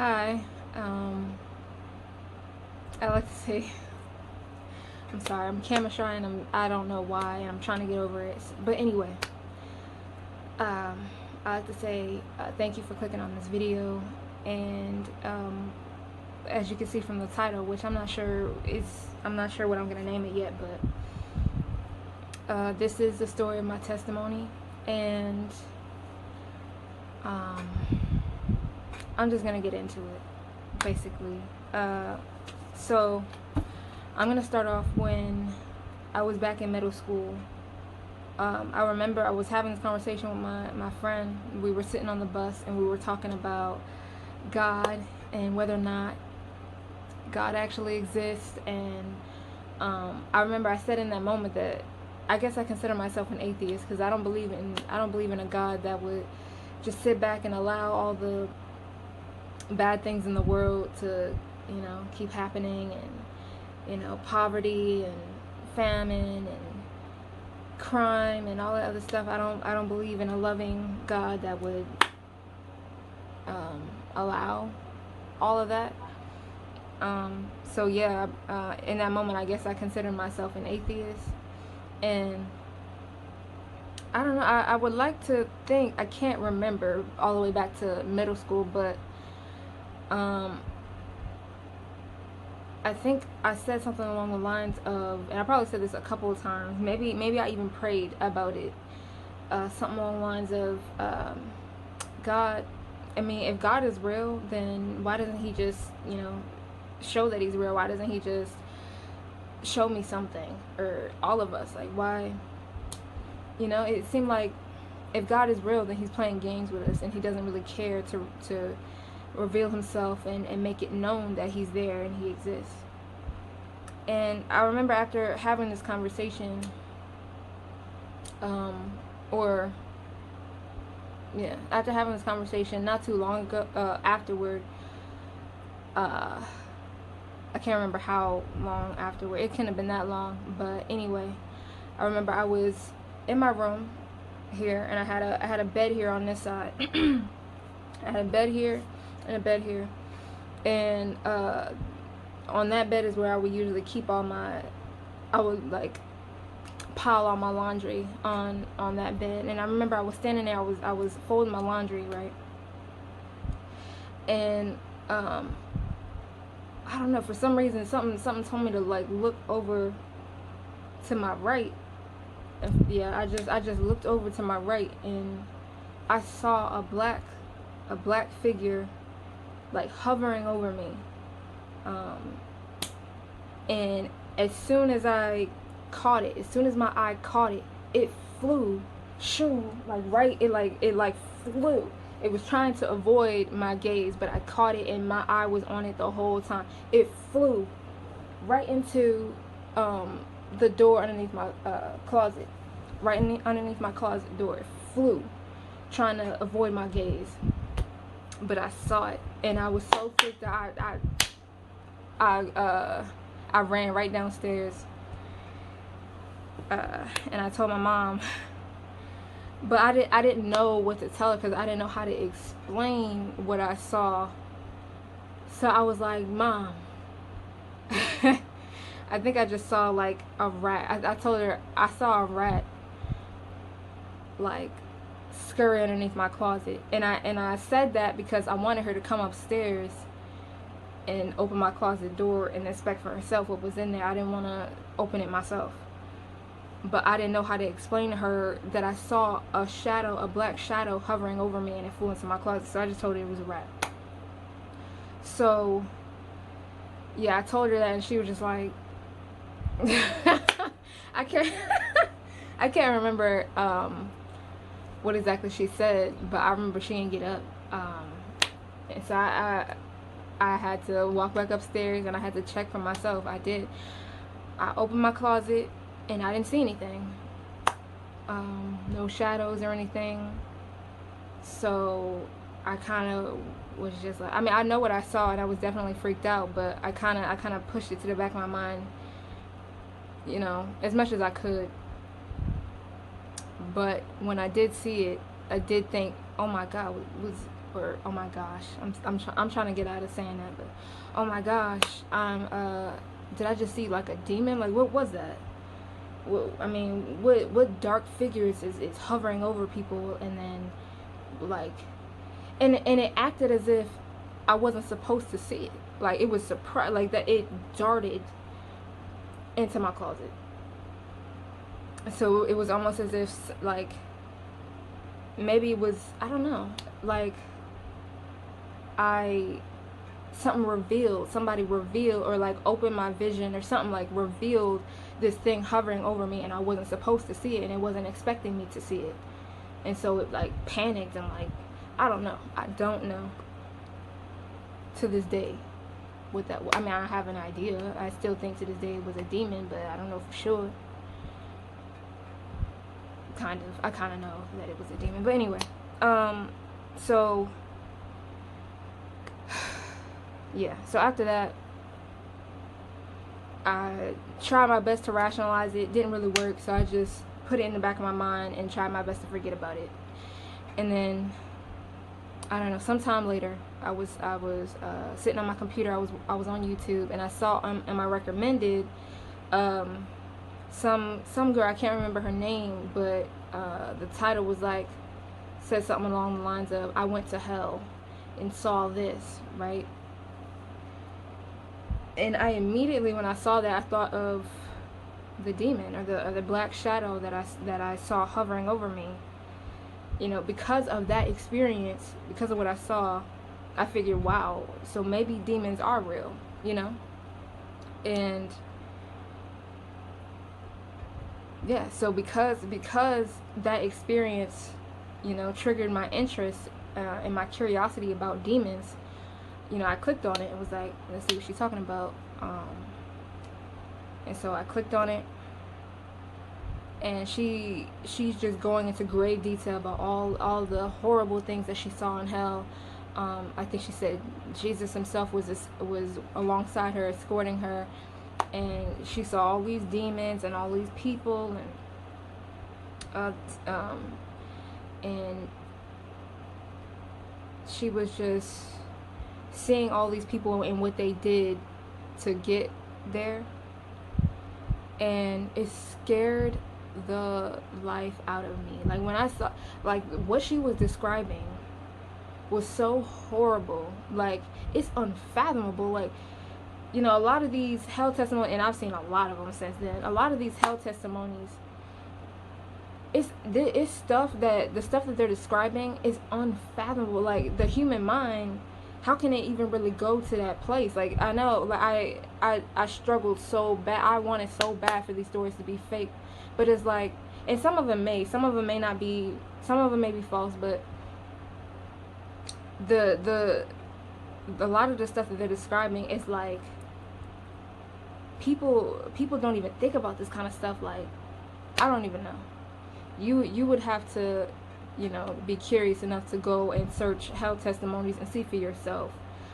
Hi. I like to say, I'm sorry, I'm camera shy and I don't know why, and I'm trying to get over it. But anyway, I like to say thank you for clicking on this video. And as you can see from the title, which I'm not sure what I'm gonna name it yet, but this is the story of my testimony, and I'm just gonna get into it, basically. So I'm gonna start off when I was back in middle school. I remember I was having this conversation with my friend. We were sitting on the bus and we were talking about God and whether or not God actually exists. And I remember I said in that moment that I guess I consider myself an atheist because I don't believe in a God that would just sit back and allow all the bad things in the world to, keep happening, and poverty and famine and crime and all that other stuff. I don't believe in a loving God that would allow all of that. So yeah, in that moment, I guess I consider myself an atheist, and I don't know. I would like to think, I can't remember all the way back to middle school, but I think I said something along the lines of, and I probably said this a couple of times. Maybe I even prayed about it. Something along the lines of, God. I mean, if God is real, then why doesn't He just, show that He's real? Why doesn't He just show me something, or all of us? Like, why? It seemed like if God is real, then He's playing games with us, and He doesn't really care to reveal Himself and make it known that He's there and He exists. And I remember after having this conversation, after having this conversation not too long ago, afterward, I can't remember how long afterward. It couldn't have been that long, but anyway, I remember I was in my room here, and I had a bed here on this side. I had a bed here and a bed here, and on that bed is where I would usually keep I would like pile all my laundry on that bed. And I remember I was standing there, I was folding my laundry, right? And I don't know, for some reason something told me to like look over to my right. Yeah, I just looked over to my right, and I saw a black figure like hovering over me. And as soon as I caught it, as soon as my eye caught it, it flew, it flew. It was trying to avoid my gaze, but I caught it and my eye was on it the whole time. It flew right into the door underneath my closet, underneath my closet door. It flew, trying to avoid my gaze, but I saw it, and I was so freaked out. I ran right downstairs, and I told my mom, but I didn't know what to tell her because I didn't know how to explain what I saw. So I was like, Mom, I think I just saw like a rat. I told her I saw a rat like scurry underneath my closet, and I said that because I wanted her to come upstairs and open my closet door and inspect for herself what was in there. I didn't want to open it myself, but I didn't know how to explain to her that I saw a black shadow hovering over me, and it flew into my closet. So I just told her it was a rat. So yeah, I told her that, and she was just like, I can't I can't remember what exactly she said, but I remember she didn't get up, and so I had to walk back upstairs, and I had to check for myself. I did. I opened my closet, and I didn't see anything. No shadows or anything. So I kind of was just like, I mean, I know what I saw, and I was definitely freaked out, but I kind of pushed it to the back of my mind, as much as I could. But when I did see it, I did think, oh my God, or oh my gosh, I'm trying to get out of saying that, but oh my gosh, did I just see like a demon? Like, what was that? What dark figures is hovering over people? And then like, and it acted as if I wasn't supposed to see it. Like, it was surprised, like that it darted into my closet. So it was almost as if, like, maybe it was, I don't know, like somebody revealed, or like opened my vision, or something, like revealed this thing hovering over me, and I wasn't supposed to see it, and it wasn't expecting me to see it. And so it like panicked, and like, I don't know to this day what that was. I mean, I have an idea. I still think to this day it was a demon, but I don't know for sure. I kind of know that it was a demon, but anyway, so yeah, so after that, I tried my best to rationalize it. Didn't really work, so I just put it in the back of my mind and tried my best to forget about it. And then, I don't know, sometime later, I was sitting on my computer. I was on YouTube, and I saw in my recommended some girl, I can't remember her name, but the title was like, said something along the lines of, I went to hell and saw this, right? And I immediately, when I saw that, I thought of the demon, or the black shadow that I saw hovering over me. You know, because of that experience, because of what I saw, I figured, wow, so maybe demons are real, you know? And yeah, so because that experience, you know, triggered my interest and my curiosity about demons, you know, I clicked on it and was like, let's see what she's talking about. And so I clicked on it, and she's just going into great detail about all the horrible things that she saw in hell. I think she said Jesus himself was alongside her, escorting her, and she saw all these demons and all these people, and she was just seeing all these people and what they did to get there, and it scared the life out of me. Like, when I saw, like, what she was describing was so horrible. Like, it's unfathomable. Like, you know, a lot of these hell testimonies, and I've seen a lot of them since then, a lot of these hell testimonies, it's stuff that, the stuff that they're describing is unfathomable. Like, the human mind, how can it even really go to that place? Like, I know, like, I struggled so bad. I wanted so bad for these stories to be fake, but it's like, and some of them may not be, some of them may be false, but a lot of the stuff that they're describing is like, people don't even think about this kind of stuff. Like, I don't even know. You would have to, you know, be curious enough to go and search hell testimonies and see for yourself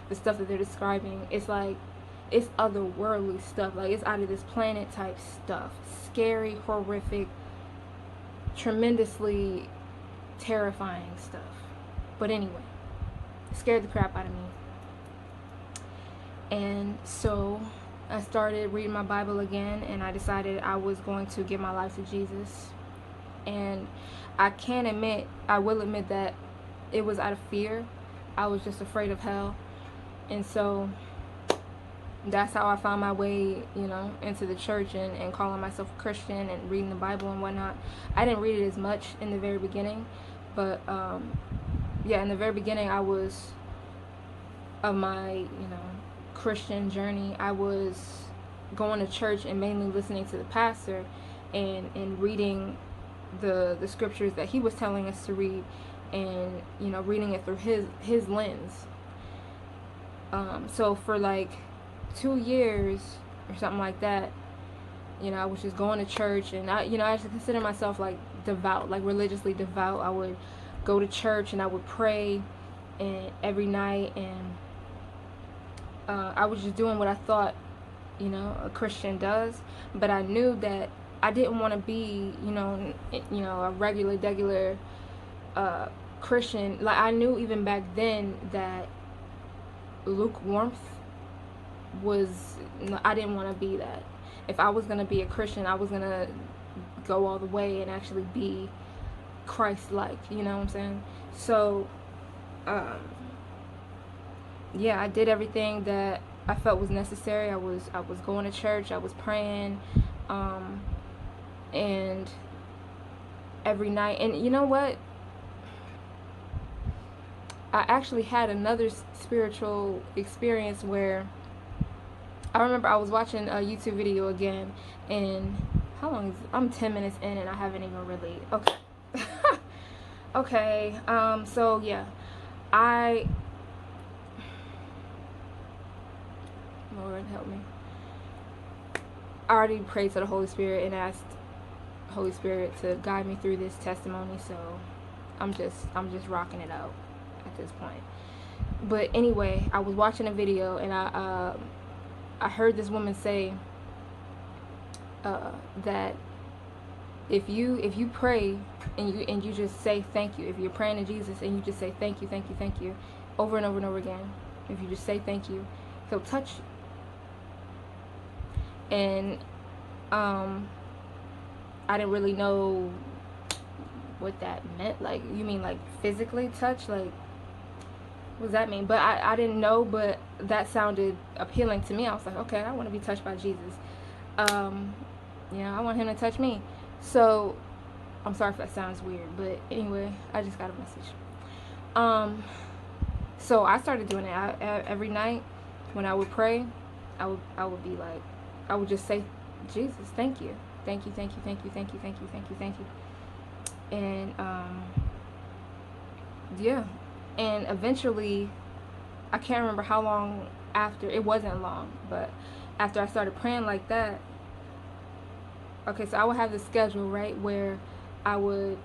the stuff that they're describing. It's like, it's otherworldly stuff. Like, it's out of this planet type stuff. Scary, horrific, tremendously terrifying stuff. But anyway, it scared the crap out of me. And so I started reading my Bible again, and I decided I was going to give my life to Jesus. And I will admit that it was out of fear. I was just afraid of hell. And so that's how I found my way, you know, into the church and calling myself a Christian and reading the Bible and whatnot. I didn't read it as much in the very beginning, but yeah, in the very beginning, I was, of my, you know, Christian journey, I was going to church and mainly listening to the pastor and reading the scriptures that he was telling us to read, and, you know, reading it through his lens. So for like 2 years or something like that, you know, I was just going to church, and I actually consider myself like devout, like religiously devout. I would go to church and I would pray and every night, and I was just doing what I thought, you know, a Christian does. But I knew that I didn't want to be, you know, a regular Christian, like I knew even back then that lukewarmth was, I didn't want to be that. If I was going to be a Christian, I was going to go all the way and actually be Christ-like, you know what I'm saying? So, yeah, I did everything that I felt was necessary. I was going to church, I was praying, and every night. And you know what? I actually had another spiritual experience where I remember I was watching a YouTube video again, and how long is it? I'm 10 minutes in and I haven't even really, okay. Okay, so yeah, Lord help me. I already prayed to the Holy Spirit and asked Holy Spirit to guide me through this testimony, so I'm just rocking it out at this point. But anyway, I was watching a video and I heard this woman say that if you pray and you just say thank you, if you're praying to Jesus and you just say thank you, thank you, thank you, over and over and over again, if you just say thank you, he'll touch you. And I didn't really know what that meant. Like, you mean like physically touch? Like, what does that mean? But I didn't know, but that sounded appealing to me. I was like, okay, I want to be touched by Jesus. You know, I want him to touch me. So, I'm sorry if that sounds weird, but anyway, I just got a message. So I started doing it. Every night when I would pray, I would be like, I would just say, Jesus, thank you. Thank you, thank you, thank you, thank you, thank you, thank you, thank you. And, yeah. And eventually, I can't remember how long after, it wasn't long, but after I started praying like that, okay, so I would have this schedule, right, where I would,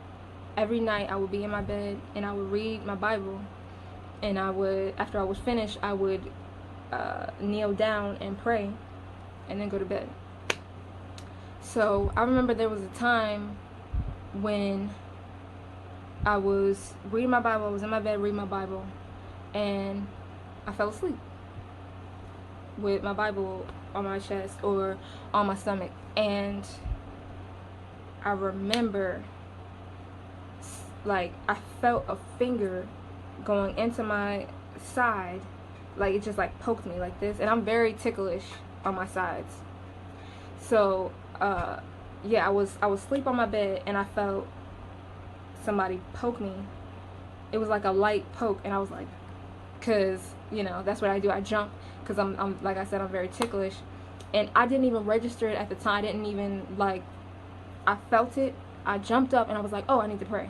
every night I would be in my bed and I would read my Bible, and I would, after I was finished, I would kneel down and pray and then go to bed. So I remember there was a time when I was reading my Bible, I was in my bed reading my Bible, and I fell asleep with my Bible on my chest or on my stomach. And I remember, like, I felt a finger going into my side, like it just like poked me like this, and I'm very ticklish on my sides. So yeah, I was asleep on my bed and I felt somebody poke me. It was like a light poke, and I was like, cause you know that's what I do, I jump, cause I'm like I said, I'm very ticklish, and I didn't even register it at the time. I didn't even, like, I felt it, I jumped up and I was like, oh, I need to pray,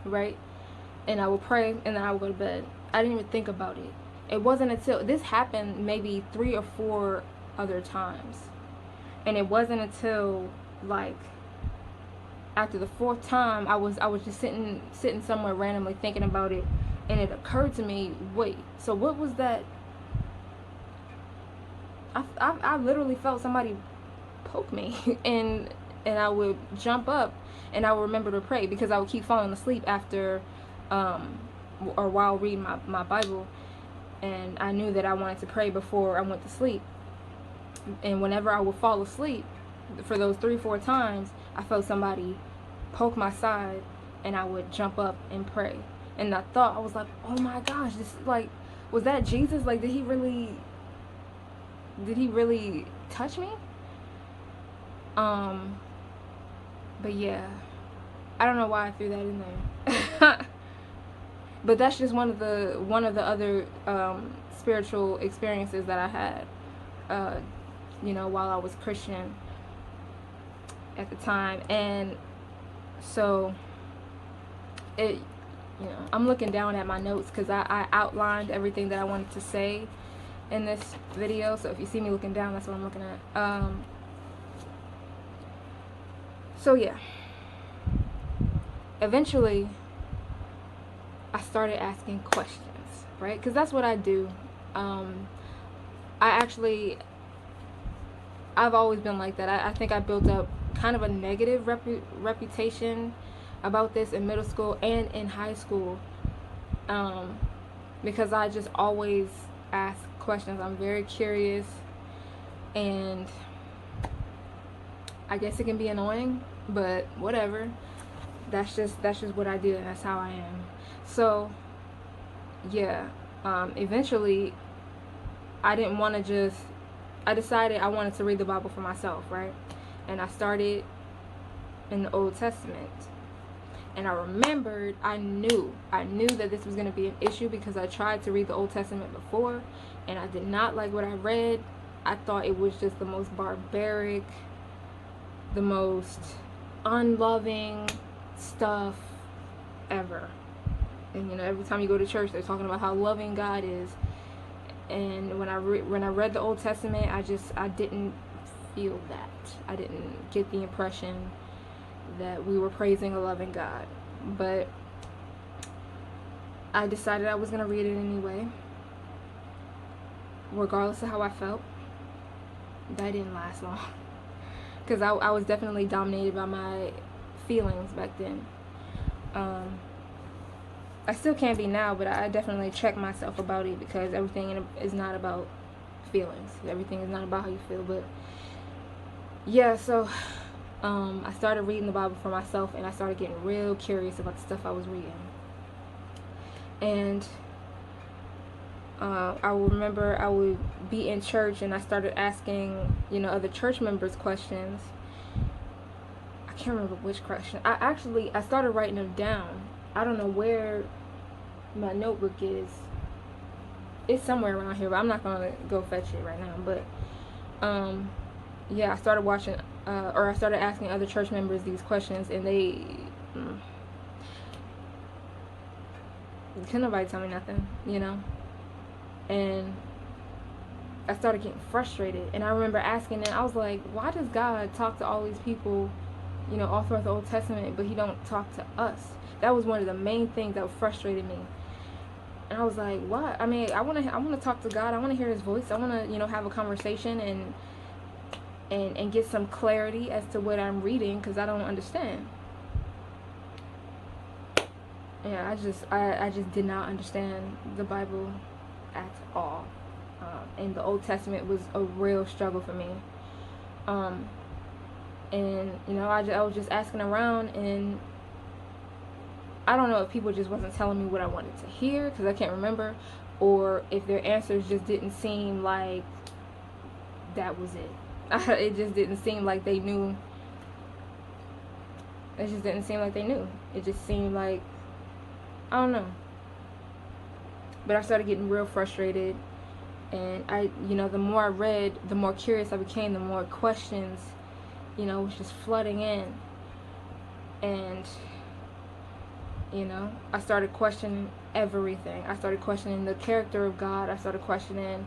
right? And I would pray and then I would go to bed. I didn't even think about it. It wasn't until this happened maybe 3 or 4 other times, and it wasn't until like after the 4th time I was just sitting somewhere randomly thinking about it, and it occurred to me, wait, so what was that? I literally felt somebody poke me, and I would jump up and I would remember to pray, because I would keep falling asleep after or while reading my Bible, and I knew that I wanted to pray before I went to sleep. And whenever I would fall asleep, for those 3-4 times, I felt somebody poke my side, and I would jump up and pray. And I thought, I was like, oh my gosh, this, like, was that Jesus? Like, did he really touch me? But yeah, I don't know why I threw that in there. But that's just one of the other spiritual experiences that I had, you know, while I was Christian at the time. And so it, you know, I'm looking down at my notes because I outlined everything that I wanted to say in this video. So if you see me looking down, that's what I'm looking at. So yeah, eventually I started asking questions, right? Because that's what I do. I've always been like that. I think I built up kind of a negative reputation about this in middle school and in high school, because I just always ask questions. I'm very curious, and I guess it can be annoying, but whatever. That's just what I do, and that's how I am. So yeah, eventually I didn't want to just, I decided I wanted to read the Bible for myself, right? And I started in the Old Testament. And I remembered, I knew that this was going to be an issue because I tried to read the Old Testament before and I did not like what I read. I thought it was just the most barbaric, the most unloving stuff ever. And you know, every time you go to church, they're talking about how loving God is. And when I read the Old Testament, I didn't feel that. I didn't get the impression that we were praising a loving God. But I decided I was going to read it anyway, regardless of how I felt. That didn't last long, because I was definitely dominated by my feelings back then. I still can be now, but I definitely check myself about it, because everything is not about feelings. Everything is not about how you feel. But yeah, so I started reading the Bible for myself, and I started getting real curious about the stuff I was reading. And I remember I would be in church, and I started asking, other church members questions. I can't remember which question. I started writing them down. I don't know where my notebook is. It's somewhere around here, but I'm not gonna go fetch it right now. But yeah, I started watching, or I started asking other church members these questions, and they couldn't nobody tell me nothing, And I started getting frustrated, and I remember asking them. I was like, why does God talk to all these people, all throughout the Old Testament, but he don't talk to us? That was one of the main things that frustrated me. And I was like, what? I mean, I want to talk to God. I want to hear his voice. I want to, have a conversation and get some clarity as to what I'm reading, because I don't understand. Yeah, I just did not understand the Bible at all. And the Old Testament was a real struggle for me. And, I was just asking around, and I don't know if people just wasn't telling me what I wanted to hear, because I can't remember, or if their answers just didn't seem like that was it. It just didn't seem like they knew. It just didn't seem like they knew. It just seemed like, I don't know. But I started getting real frustrated, and the more I read, the more curious I became, the more questions, was just flooding in. And I started questioning everything. I started questioning the character of God. I started questioning,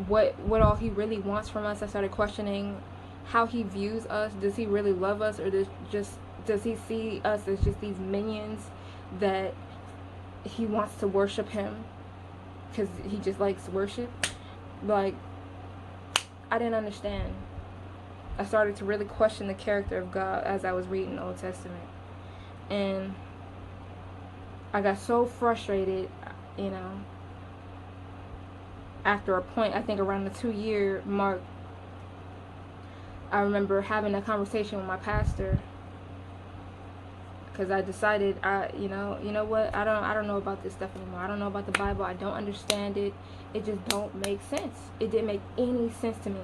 what all he really wants from us. I started questioning how he views us. Does he really love us, or does he see us as just these minions that he wants to worship him because he just likes worship? Like, I didn't understand. I started to really question the character of God as I was reading the Old Testament. And I got so frustrated, after a point, I think around the 2-year mark, I remember having a conversation with my pastor, because I decided, you know what, I don't know about this stuff anymore. I don't know about the Bible. I don't understand it. It just don't make sense. It didn't make any sense to me.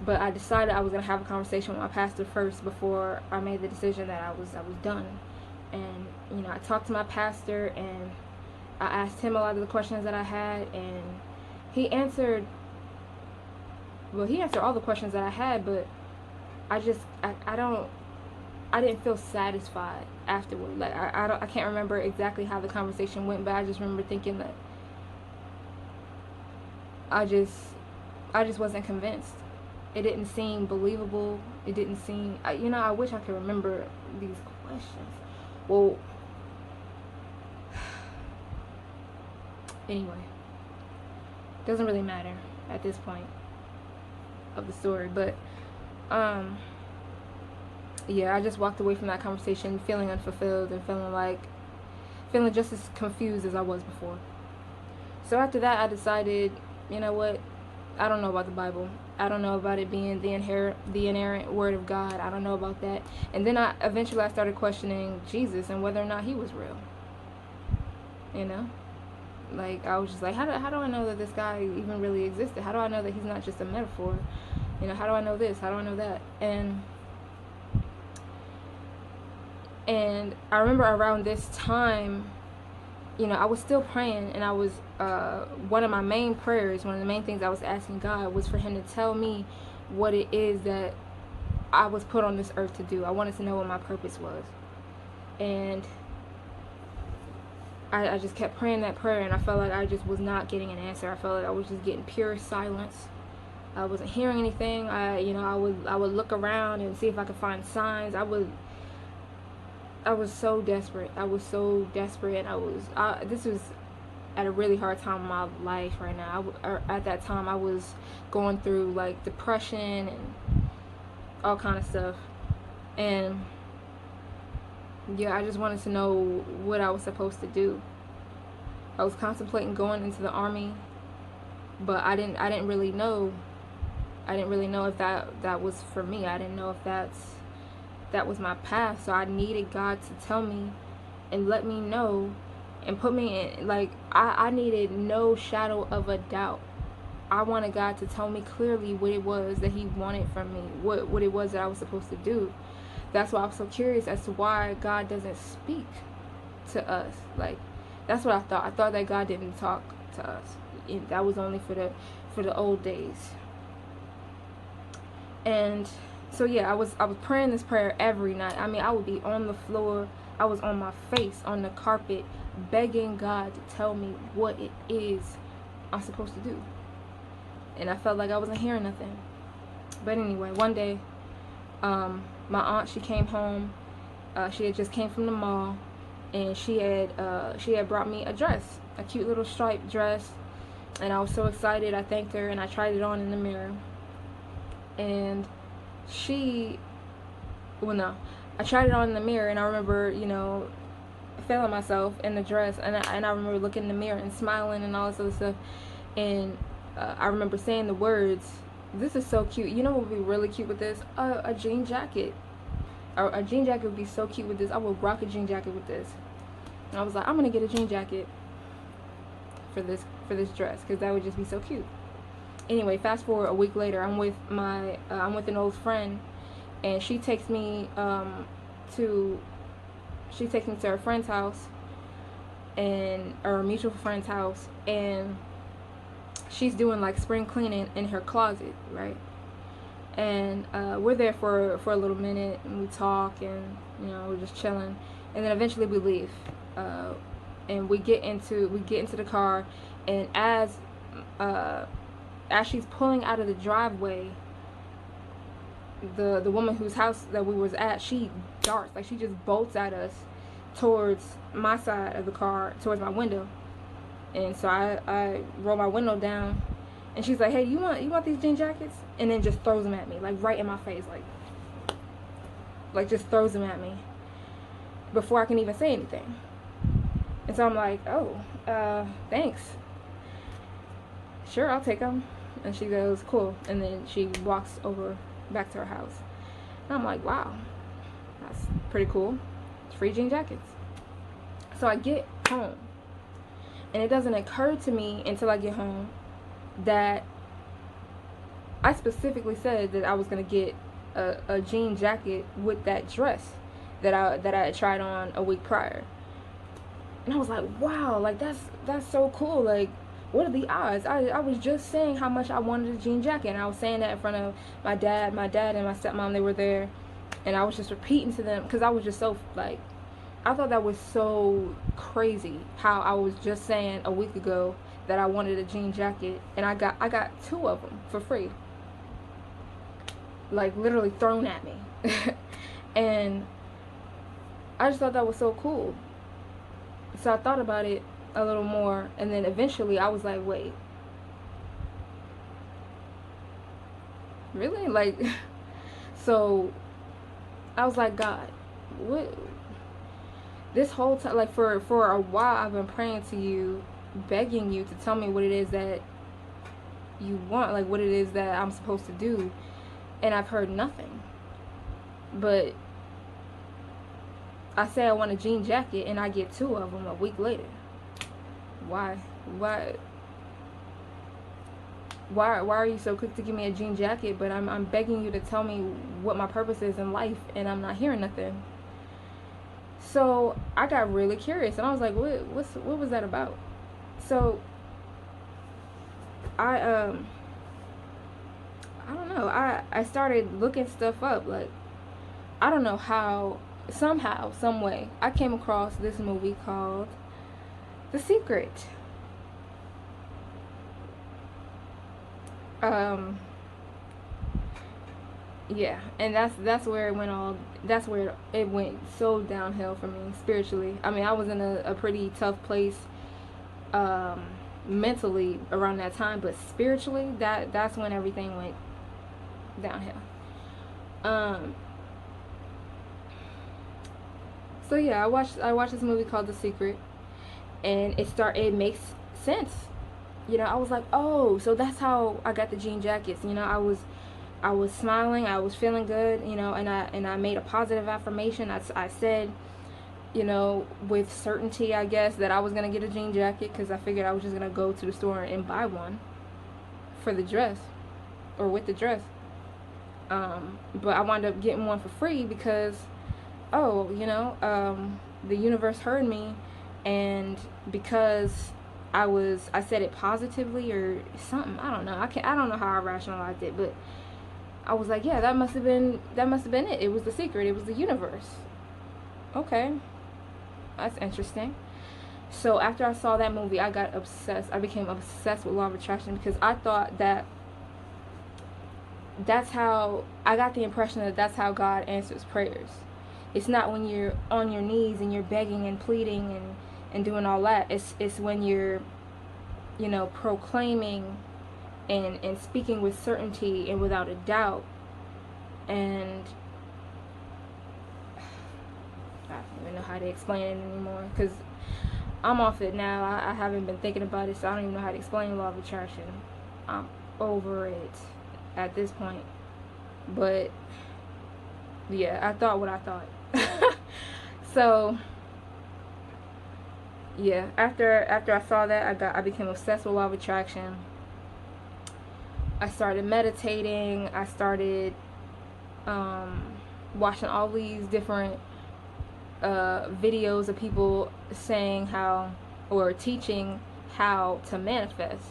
But I decided I was going to have a conversation with my pastor first before I made the decision that I was done. And, I talked to my pastor, and I asked him a lot of the questions that I had, and he answered all the questions that I had, but I didn't feel satisfied afterward. Like, I can't remember exactly how the conversation went, but I just remember thinking that I just wasn't convinced. It didn't seem believable. It didn't seem, I wish I could remember these questions. Well, anyway, doesn't really matter at this point of the story. But um, yeah, I just walked away from that conversation feeling unfulfilled and feeling just as confused as I was before. So after that, I decided, you know what? I don't know about the Bible. I don't know about it being the inerrant word of God. I don't know about that. And then I started questioning Jesus and whether or not he was real. You know? Like, I was just like, how do I know that this guy even really existed? How do I know that he's not just a metaphor? You know, how do I know this? How do I know that? And I remember around this time, you know, I was still praying, and I was, one of my main prayers, one of the main things I was asking God was for him to tell me what it is that I was put on this earth to do. I wanted to know what my purpose was. And I just kept praying that prayer, and I felt like I just was not getting an answer. I felt like I was just getting pure silence. I wasn't hearing anything. I would look around and see if I could find signs. I was so desperate. This was at a really hard time in my life right now. At that time, I was going through like depression and all kind of stuff. And yeah, I just wanted to know what I was supposed to do. I was contemplating going into the army, but I didn't really know. I didn't really know if that was for me. I didn't know if that was my path. So I needed God to tell me and let me know and put me in, like, I needed no shadow of a doubt. I wanted God to tell me clearly what it was that he wanted from me, what it was that I was supposed to do. That's why I was so curious as to why God doesn't speak to us. Like, that's what I thought. I thought that God didn't talk to us. That was only for the old days. And so yeah, I was praying this prayer every night. I mean, I would be on the floor. I was on my face on the carpet begging God to tell me what it is I'm supposed to do. And I felt like I wasn't hearing nothing. But anyway, one day, my aunt, she came home. She had just came from the mall, and she had brought me a dress, a cute little striped dress, and I was so excited. I thanked her, and I tried it on in the mirror. And I tried it on in the mirror, and I remember, you know, feeling myself in the dress, and I remember looking in the mirror and smiling and all this other stuff, and I remember saying the words, "This is so cute." You know what would be really cute with this? A jean jacket. A jean jacket would be so cute with this. I would rock a jean jacket with this. And I was like, I'm gonna get a jean jacket for this dress, because that would just be so cute. Anyway, fast forward a week later, I'm with an old friend, and she takes me to her friend's house, or a mutual friend's house, and she's doing like spring cleaning in her closet, right? And we're there for a little minute, and we talk, and you know, we're just chilling, and then eventually we leave, and we get into the car, and as she's pulling out of the driveway, the woman whose house that we was at, she darts, like she just bolts at us towards my side of the car, towards my window. And so I roll my window down, and she's like, "Hey, you want these jean jackets?" And then just throws them at me, like right in my face, like just throws them at me before I can even say anything. And so I'm like, "Oh, thanks. Sure, I'll take them." And she goes, "Cool." And then she walks over back to her house. And I'm like, wow, that's pretty cool. It's free jean jackets. So I get home, and it doesn't occur to me until I get home that I specifically said that I was going to get a jean jacket with that dress that I had tried on a week prior. And I was like, wow, like that's so cool. Like, what are the odds? I was just saying how much I wanted a jean jacket, and I was saying that in front of my dad and my stepmom. They were there, and I was just repeating to them, because I was just so, like, I thought that was so crazy how I was just saying a week ago that I wanted a jean jacket, and I got 2 of them for free, like literally thrown at me. And I just thought that was so cool. So I thought about it a little more, and then eventually I was like, wait, really? Like So I was like, God, what? This whole time, like for a while, I've been praying to you, begging you to tell me what it is that you want, like what it is that I'm supposed to do, and I've heard nothing. But I say I want a jean jacket, and I get 2 of them a week later. Why? Why? Why are you so quick to give me a jean jacket, but I'm begging you to tell me what my purpose is in life, and I'm not hearing nothing? So I got really curious, and I was like, what was that about? So I don't know. I started looking stuff up. Like, I don't know how, somehow, some way, I came across this movie called The Secret. Yeah, and that's where it went so downhill for me spiritually. I mean, I was in a pretty tough place mentally around that time, but spiritually, that's when everything went downhill. So yeah, I watched this movie called The Secret, and it makes sense. I was like, oh, so that's how I got the jean jackets. I was smiling, I was feeling good, and I made a positive affirmation. I said, with certainty, I guess, that I was gonna get a jean jacket because I figured I was just gonna go to the store and buy one for the dress, or with the dress. But I wound up getting one for free because, the universe heard me, and because I said it positively or something. I don't know. I don't know how I rationalized it, but I was like, yeah, that must have been it. It was the secret. It was the universe. Okay, that's interesting. So after I saw that movie, I got obsessed. I became obsessed with law of attraction because I thought that's how I got the impression that that's how God answers prayers. It's not when you're on your knees and you're begging and pleading and doing all that. It's when you're, proclaiming and speaking with certainty and without a doubt. And I don't even know how to explain it anymore because I'm off it now. I haven't been thinking about it, so I don't even know how to explain law of attraction. I'm over it at this point. But yeah, I thought what I thought. So yeah, after I saw that, I became obsessed with law of attraction. I started meditating. I started watching all these different videos of people saying how, or teaching how to manifest.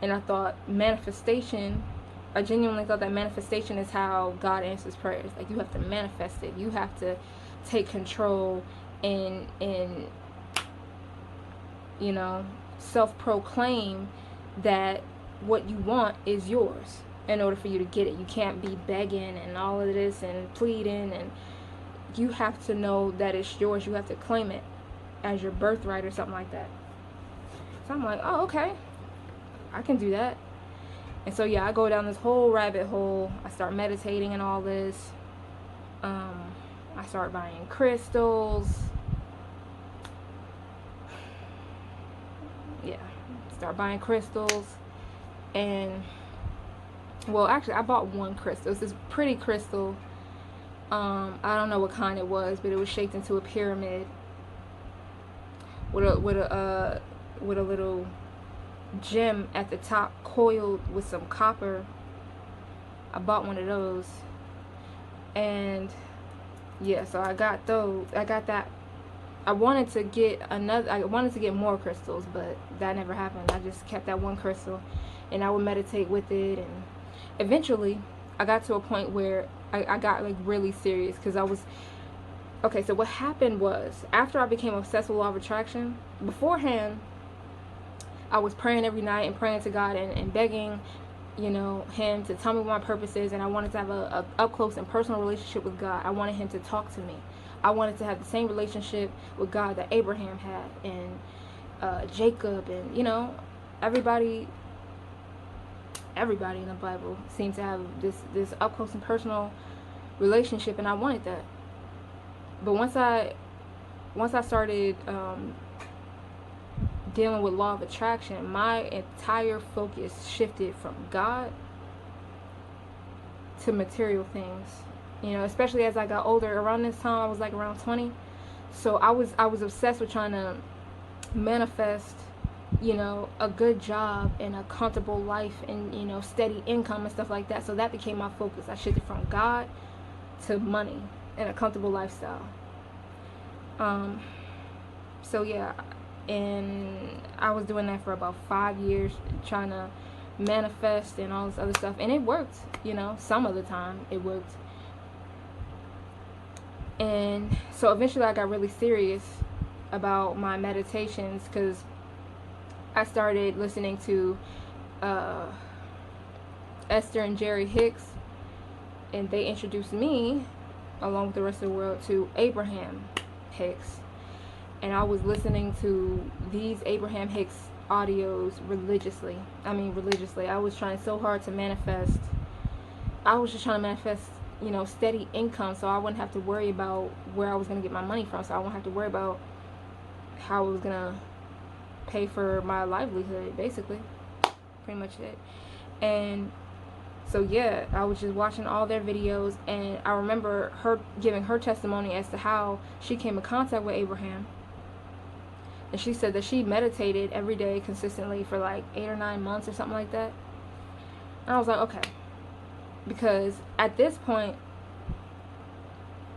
And I thought I genuinely thought that manifestation is how God answers prayers. Like, you have to manifest it. You have to take control and self-proclaim that what you want is yours in order for you to get it. You can't be begging and all of this and pleading, and you have to know that it's yours. You have to claim it as your birthright or something like that. So I'm like, oh, okay, I can do that. And so yeah, I go down this whole rabbit hole. I start meditating and all this. I start buying crystals. Yeah, start buying crystals. And well, actually, I bought one crystal. It's this pretty crystal. I don't know what kind it was, but it was shaped into a pyramid with a little gem at the top, coiled with some copper. I bought one of those, and yeah, so I got those. I got that. I wanted to get more crystals, but that never happened. I just kept that one crystal, and I would meditate with it, and eventually I got to a point where I got like really serious because I was okay. So what happened was, after I became obsessed with law of attraction, beforehand I was praying every night and praying to God and begging, him to tell me what my purpose is, and I wanted to have a up close and personal relationship with God. I wanted him to talk to me. I wanted to have the same relationship with God that Abraham had, and Jacob, and everybody in the Bible seems to have this up close and personal relationship, and I wanted that. But once I started dealing with law of attraction, my entire focus shifted from God to material things. You know, especially as I got older. Around this time, I was like around 20. So I was obsessed with trying to manifest, you know, a good job and a comfortable life and, you know, steady income and stuff like that. So that became my focus. I shifted from God to money and a comfortable lifestyle. So yeah, and I was doing that for about 5 years, trying to manifest and all this other stuff, and it worked, you know, some of the time it worked. And so eventually I got really serious about my meditations, because I started listening to Esther and Jerry Hicks, and they introduced me, along with the rest of the world, to Abraham Hicks. And I was listening to these Abraham Hicks audios religiously. I was trying so hard to manifest. I was just trying to manifest, you know, steady income, so I wouldn't have to worry about where I was going to get my money from. So I wouldn't have to worry about how I was going to pay for my livelihood, basically. Pretty much it. And so yeah, I was just watching all their videos, and I remember her giving her testimony as to how she came in contact with Abraham. And she said that she meditated every day consistently for like 8 or 9 months or something like that. And I was like, okay. Because at this point,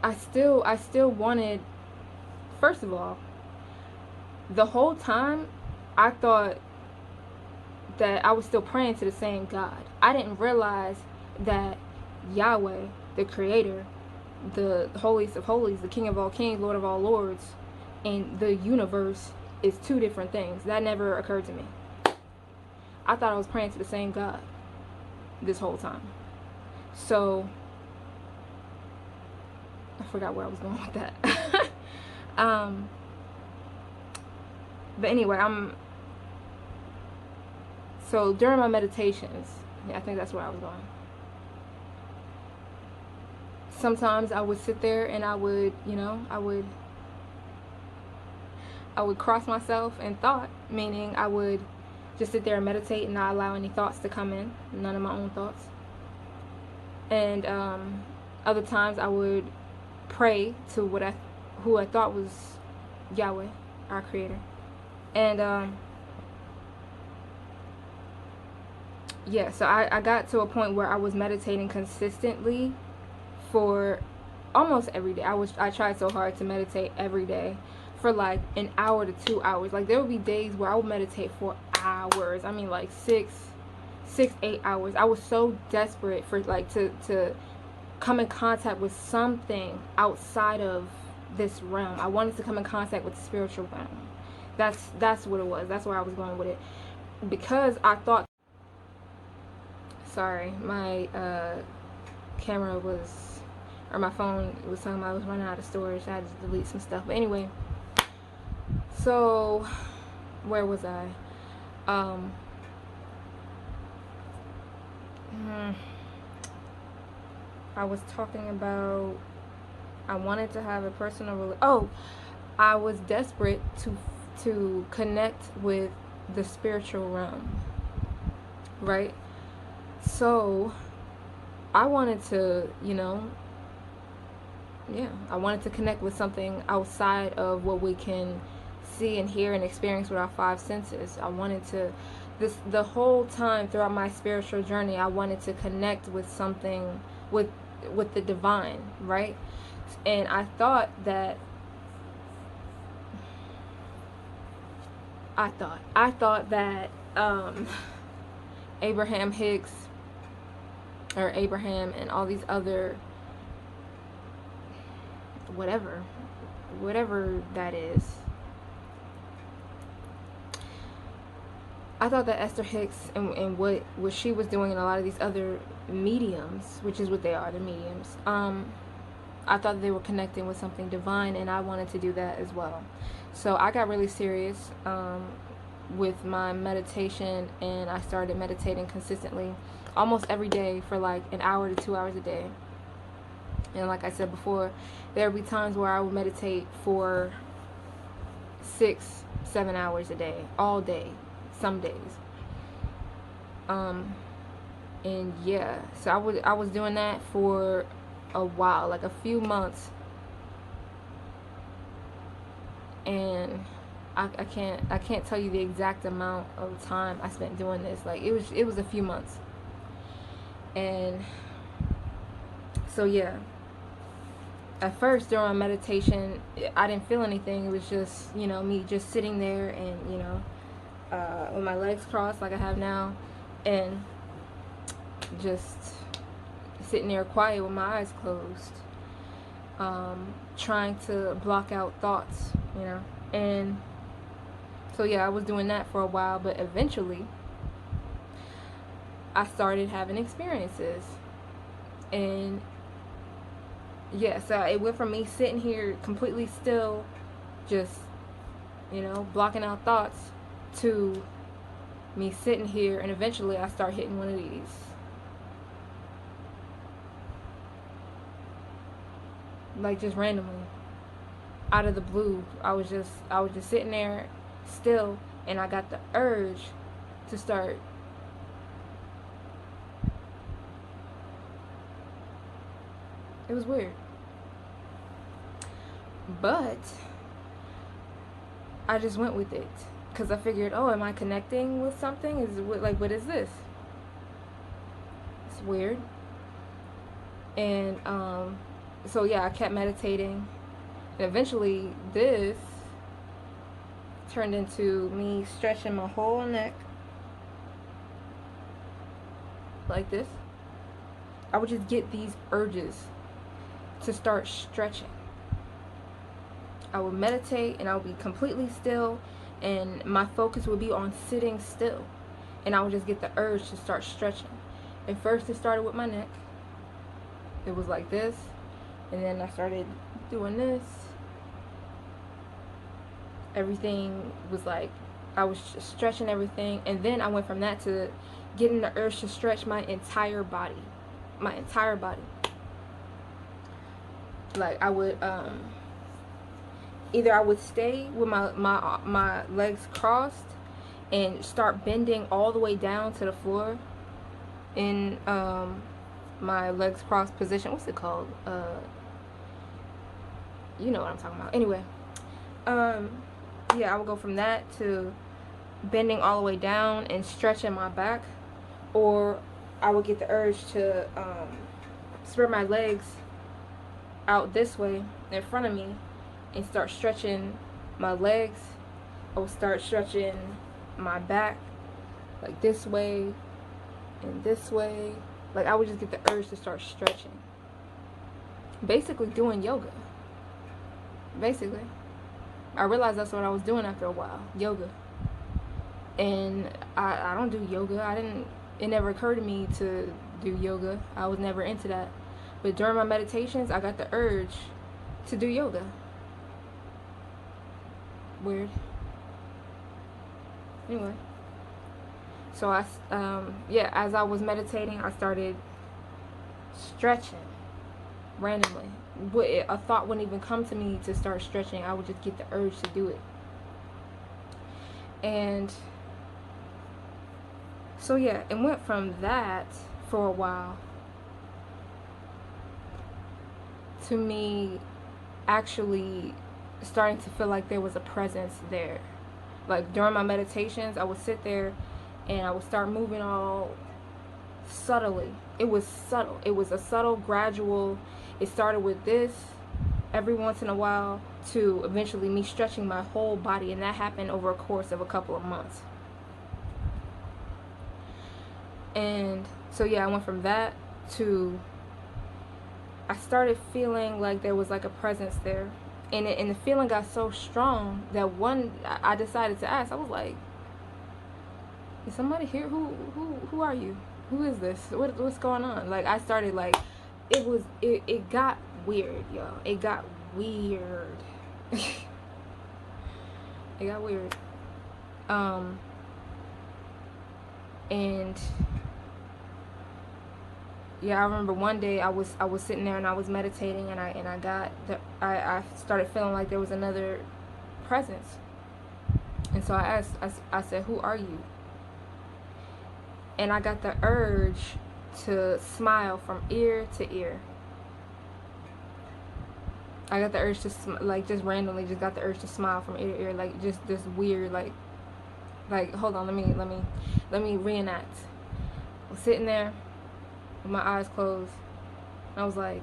I still wanted, first of all, the whole time I thought that I was still praying to the same God. I didn't realize that Yahweh, the Creator, the holiest of holies, the King of all kings, Lord of all lords, and the universe is two different things. That never occurred to me. I thought I was praying to the same God this whole time. So I forgot where I was going with that. But anyway, so during my meditations, yeah, I think that's where I was going. Sometimes I would sit there and I would, you know, I would cross myself in thought, meaning I would just sit there and meditate and not allow any thoughts to come in, none of my own thoughts. And other times I would pray to who I thought was Yahweh, our Creator. And yeah, so I got to a point where I was meditating consistently for almost every day. I tried so hard to meditate every day for like an hour to 2 hours. Like there would be days where I would meditate for hours. I mean like 8 hours. I was so desperate for like to come in contact with something outside of this realm. I wanted to come in contact with the spiritual realm. That's what it was. That's where I was going with it. Because I thought, sorry, my camera was, or my phone was talking about I was running out of storage. I had to delete some stuff. But anyway, so where was I? I was talking about I wanted to have a personal I was desperate to connect with the spiritual realm, right? So I wanted to, you know, I wanted to connect with something outside of what we can see and hear and experience with our 5 senses. I wanted to, the whole time throughout my spiritual journey, I wanted to connect with something, with the divine, right? And I thought that Abraham Hicks, or Abraham, and all these other whatever that is, I thought that Esther Hicks and what she was doing, and a lot of these other mediums, which is what they are, the mediums, I thought they were connecting with something divine, and I wanted to do that as well. So I got really serious with my meditation, and I started meditating consistently almost every day for like an hour to 2 hours a day. And like I said before, there would be times where I would meditate for 6-7 hours a day, all day, some days. And yeah, so I was doing that for a while, like a few months. And I can't tell you the exact amount of time I spent doing this. Like it was a few months. And so yeah, at first during my meditation, I didn't feel anything. It was just, me just sitting there and, with my legs crossed like I have now, and just sitting there quiet with my eyes closed, trying to block out thoughts, and so yeah, I was doing that for a while, but eventually I started having experiences. And yeah, so it went from me sitting here completely still, just, blocking out thoughts, to me sitting here, and eventually I start hitting one of these. Like just randomly, out of the blue, I was just sitting there still, and I got the urge to start it was weird. But I just went with it because I figured, oh, am I connecting with something? What is this? It's weird. And so yeah, I kept meditating, and eventually this turned into me stretching my whole neck like this. I would just get these urges to start stretching. I would meditate and I would be completely still, and my focus would be on sitting still, and I would just get the urge to start stretching. At first it started with my neck. It was like this, and then I started doing this. Everything was like, I was stretching everything, and then I went from that to getting the urge to stretch my entire body. Like I would either I would stay with my legs crossed and start bending all the way down to the floor in my legs crossed position. What's it called? You know what I'm talking about. Anyway, yeah, I would go from that to bending all the way down and stretching my back, or I would get the urge to spread my legs out this way in front of me and start stretching my legs. I would start stretching my back like this way and this way. Like I would just get the urge to start stretching. Basically doing yoga. Basically. I realized that's what I was doing after a while. Yoga. And I don't do yoga. It never occurred to me to do yoga. I was never into that. But during my meditations, I got the urge to do yoga. Weird. Anyway. So as I was meditating, I started stretching randomly. A thought wouldn't even come to me to start stretching. I would just get the urge to do it. And so yeah, it went from that for a while to me actually starting to feel like there was a presence there. Like during my meditations, I would sit there and I would start moving all subtly. It was subtle. It was a subtle, gradual. It started with this every once in a while to eventually me stretching my whole body, and that happened over a course of a couple of months. And so yeah, I went from that to I started feeling like there was like a presence there, and the feeling got so strong that I decided to ask. I was like, "Is somebody here? Who are you? Who is this? What's going on?" Like I started like it got weird, y'all. It got weird. It got weird. And yeah, I remember one day I was sitting there and I was meditating, and I started feeling like there was another presence. And so I asked, I said, "Who are you?" And I got the urge to smile from ear to ear. I got the urge to like, just randomly just got the urge to smile from ear to ear, like just this weird, like hold on, let me reenact. I was sitting there with my eyes closed, and I was like,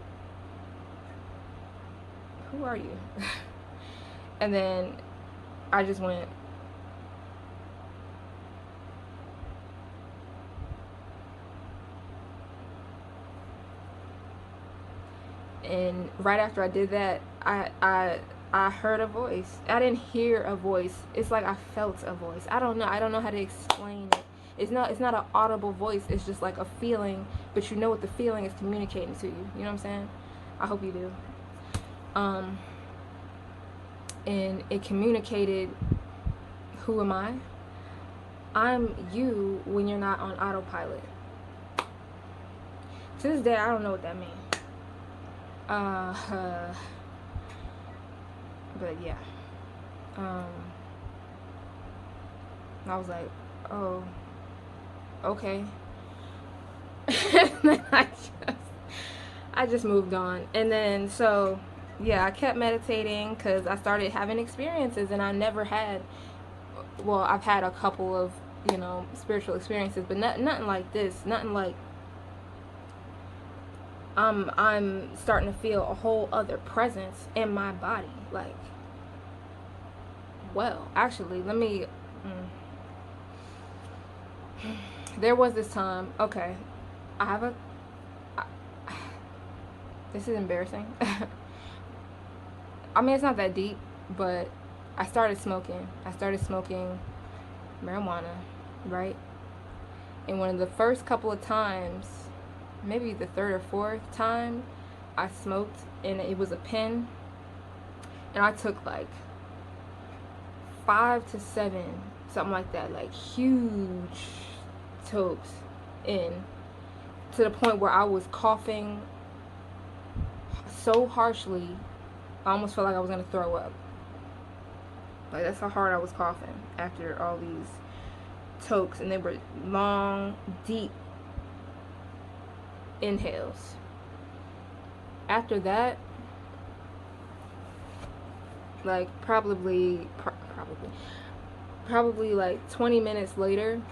"Who are you?" And then I just went, and right after I did that, I heard a voice. I didn't hear a voice. It's like I felt a voice. I don't know how to explain it. It's not an audible voice. It's just like a feeling, but you know what the feeling is communicating to you. You know what I'm saying? I hope you do. And it communicated, who am I? I'm you when you're not on autopilot. To this day, I don't know what that means. But yeah. I was like, oh, okay. I just moved on. And then, so, yeah, I kept meditating because I started having experiences, and I never had, well, I've had a couple of, spiritual experiences, but nothing like this. Nothing like, I'm starting to feel a whole other presence in my body. Like, well, actually, let me, there was this time, okay, this is embarrassing. I mean, it's not that deep, but I started smoking marijuana, right? And one of the first couple of times, maybe the third or fourth time I smoked, and it was a pen, and I took like 5 to 7, something like that, like huge tokes in, to the point where I was coughing so harshly I almost felt like I was gonna throw up. Like, that's how hard I was coughing after all these tokes, and they were long, deep inhales. After that, like probably like 20 minutes later,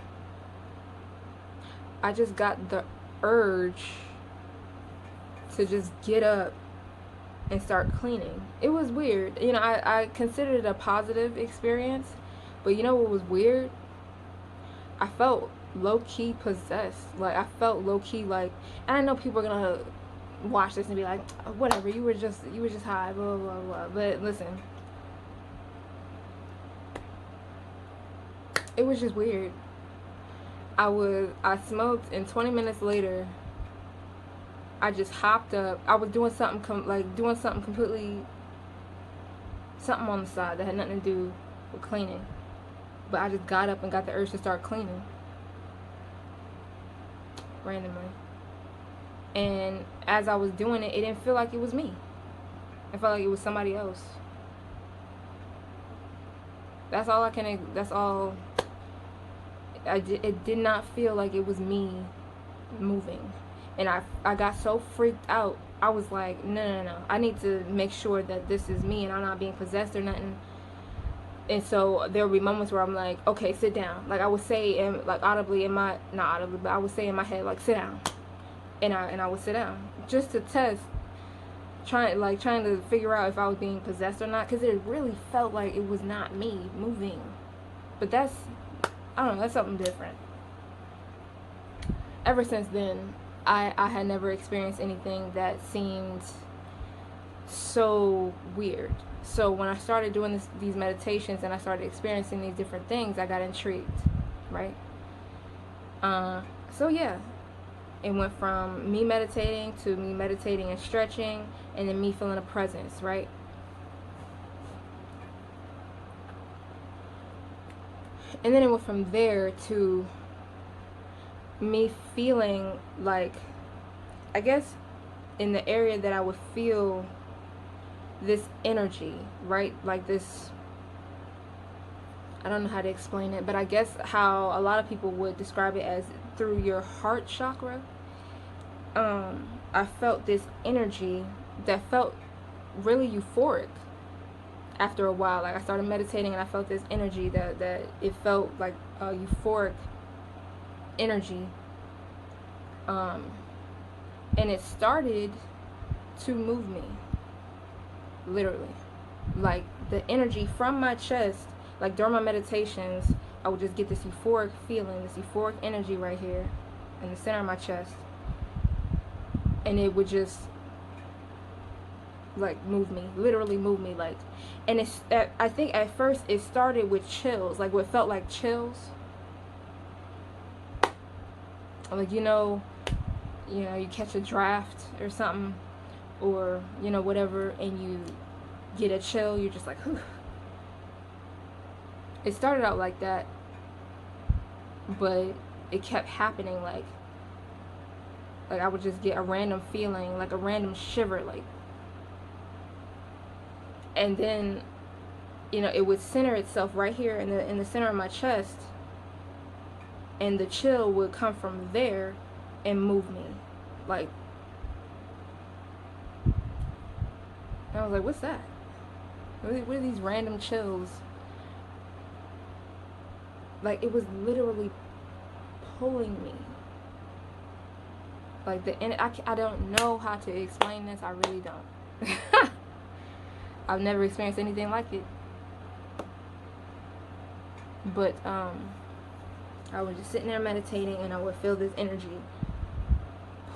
I just got the urge to just get up and start cleaning. It was weird. I considered it a positive experience, but you know what was weird? I felt low-key possessed. Like, I felt low-key like, and I know people are gonna watch this and be like, oh, whatever, you were just high, blah blah blah. But listen, it was just weird. I smoked, and 20 minutes later, I just hopped up. I was doing something completely, something on the side that had nothing to do with cleaning. But I just got up and got the urge to start cleaning randomly. And as I was doing it, it didn't feel like it was me. It felt like it was somebody else. That's all. It did not feel like it was me moving. And I got so freaked out. I was like, no. I need to make sure that this is me and I'm not being possessed or nothing. And so there would be moments where I'm like, okay, sit down. Like, I would say, like, audibly not audibly, but I would say in my head, like, sit down. And I would sit down just to test, trying to figure out if I was being possessed or not, because it really felt like it was not me moving. But that's, I don't know, that's something different. Ever since then, I had never experienced anything that seemed so weird. So when I started doing these meditations and I started experiencing these different things, I got intrigued, right? So yeah, it went from me meditating to me meditating and stretching, and then me feeling a presence, right? And then it went from there to me feeling like I guess in the area that I would feel this energy, right? Like this, I don't know how to explain it, but I guess how a lot of people would describe it as through your heart chakra. I felt this energy that felt really euphoric after a while. Like I started meditating and I felt this energy that it felt like a euphoric energy. And it started to move me, literally. Like the energy from my chest, like during my meditations, I would just get this euphoric feeling, this euphoric energy right here in the center of my chest. And it would just like move me, literally move me. Like, and it's, I think at first it started with chills, like what felt like chills. Like, you catch a draft or something, or, whatever, and you get a chill, you're just like, whew. It started out like that, but it kept happening, like I would just get a random feeling, like a random shiver, like, and then, it would center itself right here in the center of my chest, and the chill would come from there and move me, like, and I was like, what's that? What are these random chills? Like, it was literally pulling me. Like, I don't know how to explain this. I really don't. I've never experienced anything like it. But, I was just sitting there meditating, and I would feel this energy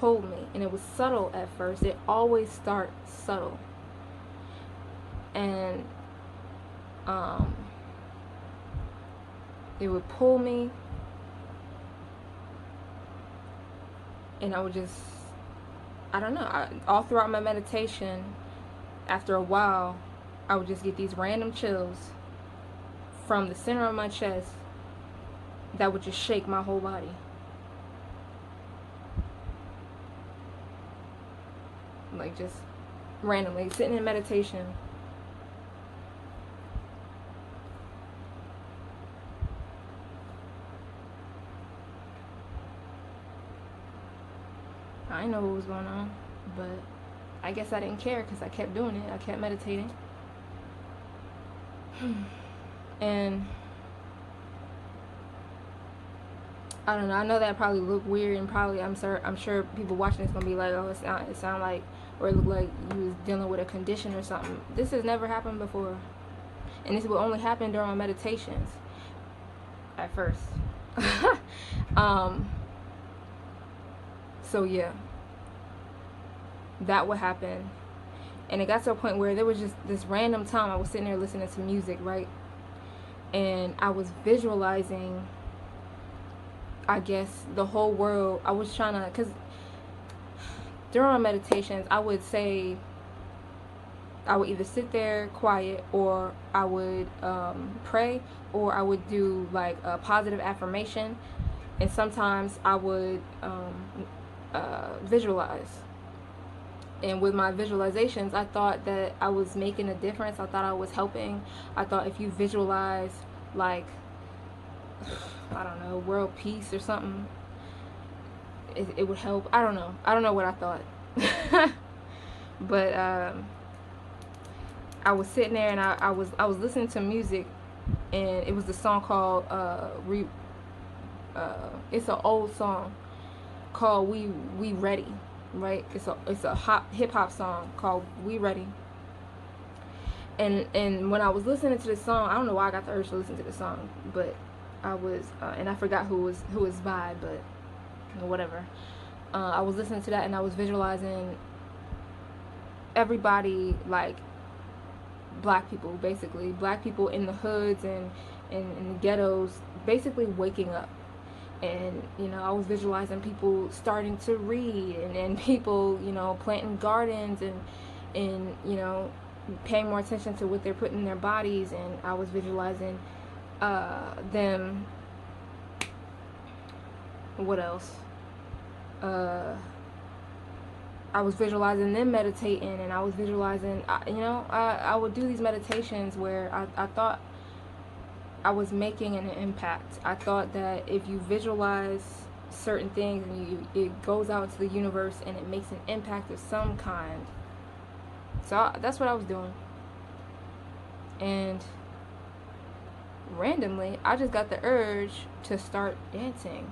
pull me. And it was subtle at first. It always starts subtle. And, it would pull me, and I would just, I don't know, all throughout my meditation, after a while, I would just get these random chills from the center of my chest that would just shake my whole body. Like, just randomly, sitting in meditation. I didn't know what was going on, but I guess I didn't care because I kept doing it. I kept meditating. And I don't know. I know that probably looked weird, and probably I'm sure people watching this gonna be like, oh, it sound like, or it looked like you was dealing with a condition or something. This has never happened before, and this will only happen during my meditations. At first. So yeah, that would happen, and it got to a point where there was just this random time I was sitting there listening to music, right, and I was visualizing, I guess, the whole world. I was trying to, because during my meditations, I would say, I would either sit there quiet, or I would pray, or I would do like a positive affirmation, and sometimes I would visualize. And with my visualizations, I thought that I was making a difference. I thought I was helping. I thought if you visualize, like, I don't know, world peace or something, it would help. I don't know what I thought. But I was sitting there, and I was listening to music, and it was the song called it's an old song called We Ready, right? It's a hip hop song called We Ready. And when I was listening to this song, I don't know why I got the urge to listen to the song, but I was and I forgot who was by, but whatever. I was listening to that, and I was visualizing everybody, like black people, basically black people in the hoods and in the ghettos, basically waking up. And I was visualizing people starting to read, and people planting gardens, and paying more attention to what they're putting in their bodies. And I was visualizing them, what else, I was visualizing them meditating, and I was visualizing, I would do these meditations where I thought I was making an impact. I thought that if you visualize certain things and it goes out into the universe and it makes an impact of some kind. So that's what I was doing. And randomly, I just got the urge to start dancing.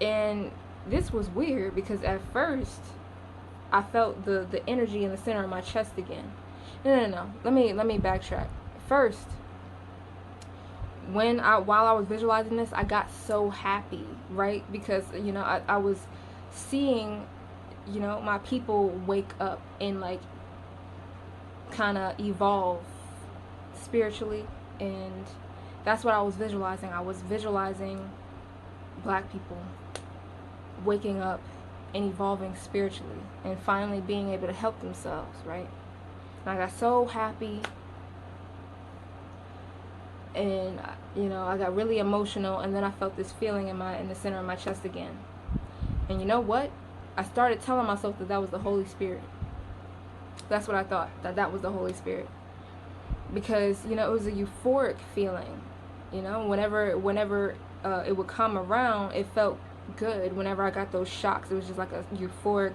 And this was weird because at first I felt the energy in the center of my chest again. No. Let me backtrack. First, while I was visualizing this, I got so happy, right? Because I was seeing my people wake up and like kind of evolve spiritually, and that's what I was visualizing. I was visualizing black people waking up and evolving spiritually and finally being able to help themselves, right? And I got so happy, and I got really emotional, and then I felt this feeling in the center of my chest again. And you know what? I started telling myself that was the Holy Spirit. That's what I thought, that was the Holy Spirit. Because, it was a euphoric feeling. Whenever it would come around, it felt good. Whenever I got those shocks, it was just like a euphoric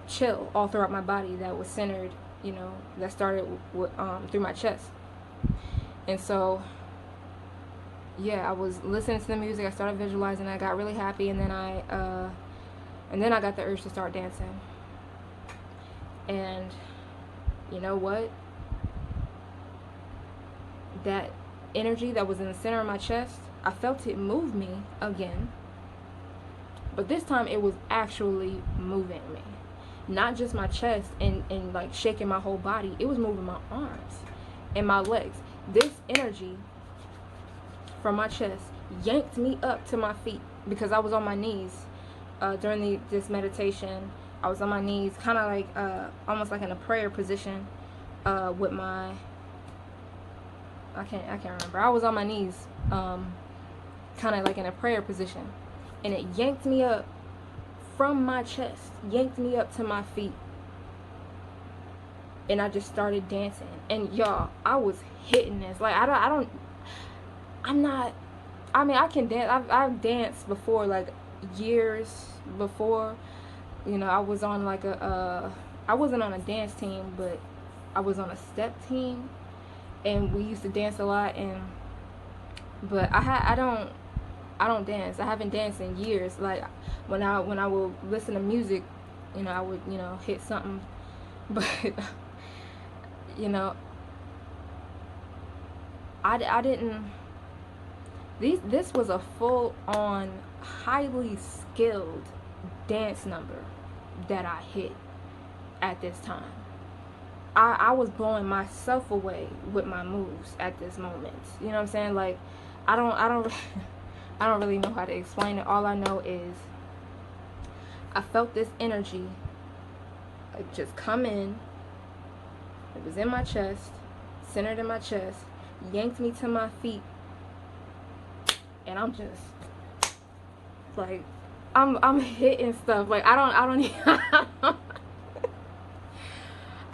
chill all throughout my body that was centered, that started through my chest. And so, yeah, I was listening to the music, I started visualizing, I got really happy, and then I got the urge to start dancing. And you know what? That energy that was in the center of my chest, I felt it move me again. But this time it was actually moving me. Not just my chest and like shaking my whole body. It was moving my arms and my legs. This energy from my chest yanked me up to my feet because I was on my knees during this meditation. I was on my knees, kind of like almost like in a prayer position with my, I can't remember. I was on my knees, kind of like in a prayer position, and it yanked me up from my chest, yanked me up to my feet, and I just started dancing. And y'all, I was hitting this. Like I can dance. I've danced before, like years before. I was on like I wasn't on a dance team, but I was on a step team, and we used to dance a lot. But I don't dance. I haven't danced in years. Like when I would listen to music, I would hit something, but I didn't. This was a full on, highly skilled dance number that I hit at this time. I was blowing myself away with my moves at this moment. You know what I'm saying? Like I don't really know how to explain it. All I know is I felt this energy like just come in. It was in my chest, centered in my chest, yanked me to my feet, and I'm just like I'm hitting stuff. Like I don't